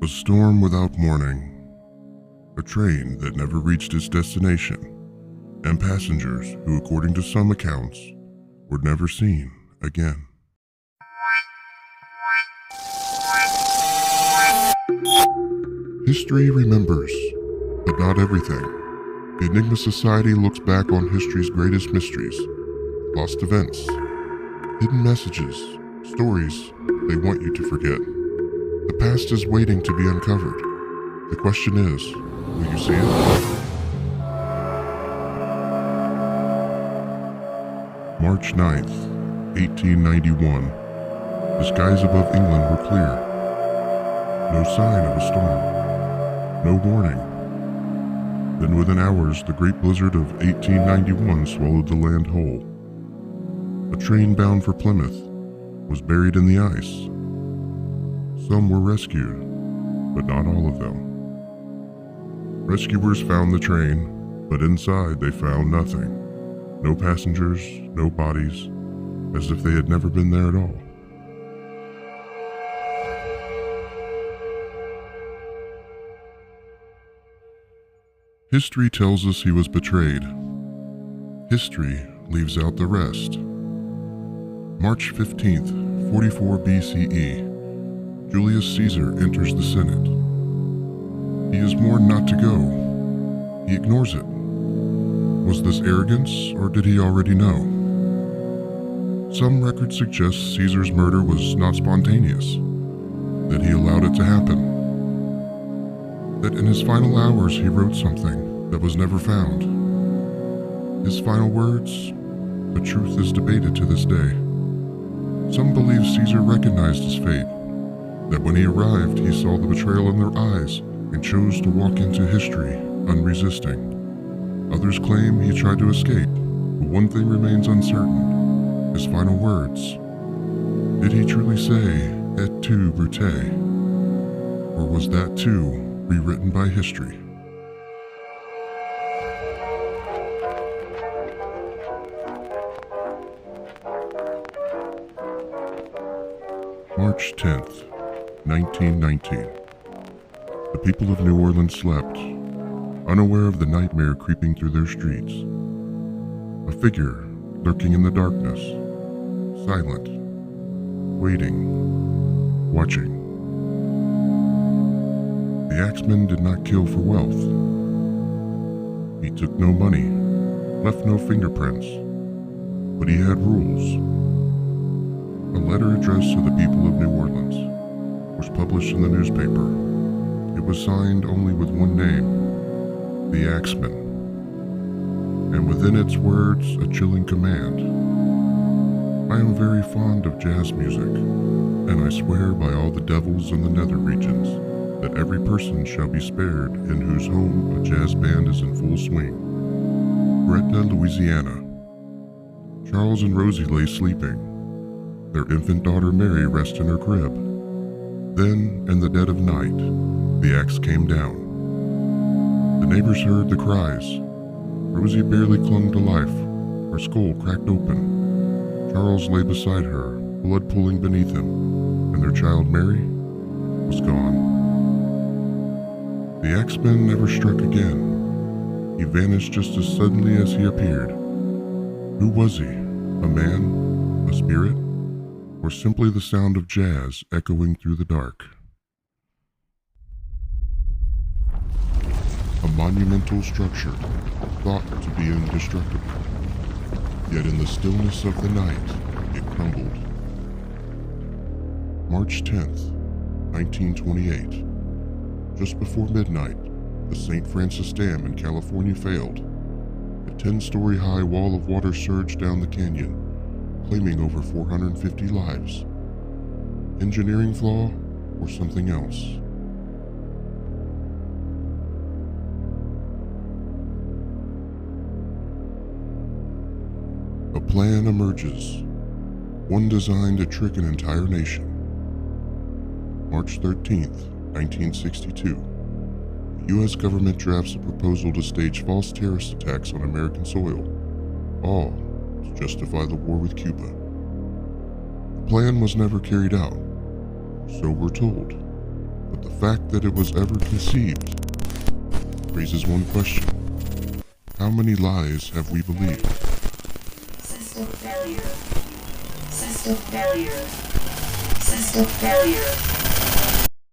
A storm without warning, a train that never reached its destination, and passengers who, according to some accounts, were never seen again. History remembers, but not everything. The Enigma Society looks back on history's greatest mysteries, lost events, hidden messages, stories they want you to forget. The past is waiting to be uncovered. The question is, will you see it? March 9th, 1891. The skies above England were clear. No sign of a storm. No warning. Then within hours, the great blizzard of 1891 swallowed the land whole. A train bound for Plymouth was buried in the ice. Some were rescued, but not all of them. Rescuers found the train, but inside they found nothing. No passengers, no bodies, as if they had never been there at all. History tells us he was betrayed. History leaves out the rest. March 15th, 44 BCE. Julius Caesar enters the Senate. He is warned not to go. He ignores it. Was this arrogance, or did he already know? Some records suggest Caesar's murder was not spontaneous, that he allowed it to happen, that in his final hours he wrote something that was never found. His final words? The truth is debated to this day. Some believe Caesar recognized his fate, that when he arrived he saw the betrayal in their eyes and chose to walk into history unresisting. Others claim he tried to escape, but one thing remains uncertain: his final words. Did he truly say, "Et tu, Brute"? Or was that too rewritten by history? March 10th, 1919. The people of New Orleans slept, unaware of the nightmare creeping through their streets. A figure lurking in the darkness, silent, waiting, watching. The Axeman did not kill for wealth. He took no money, left no fingerprints, but he had rules. A letter addressed to the people of New Orleans was published in the newspaper. It was signed only with one name, the Axeman, and within its words a chilling command. I am very fond of jazz music, and I swear by all the devils in the nether regions that every person shall be spared in whose home a jazz band is in full swing. Gretna, Louisiana. Charles and Rosie lay sleeping. Their infant daughter Mary rested in her crib. Then, in the dead of night, the axe came down. The neighbors heard the cries. Rosie barely clung to life, her skull cracked open. Charles lay beside her, blood pooling beneath him, and their child Mary was gone. The Axeman never struck again. He vanished just as suddenly as he appeared. Who was he? A man? A spirit? Or simply the sound of jazz echoing through the dark? A monumental structure, thought to be indestructible. Yet in the stillness of the night, it crumbled. March 10th, 1928. Just before midnight, the St. Francis Dam in California failed. A 10-story high wall of water surged down the canyon, claiming over 450 lives. Engineering flaw or something else? A plan emerges, one designed to trick an entire nation. March 13th, 1962. The U.S. government drafts a proposal to stage false terrorist attacks on American soil, all to justify the war with Cuba. The plan was never carried out, so we're told. But the fact that it was ever conceived raises one question. How many lies have we believed? System failure. System failure. System failure.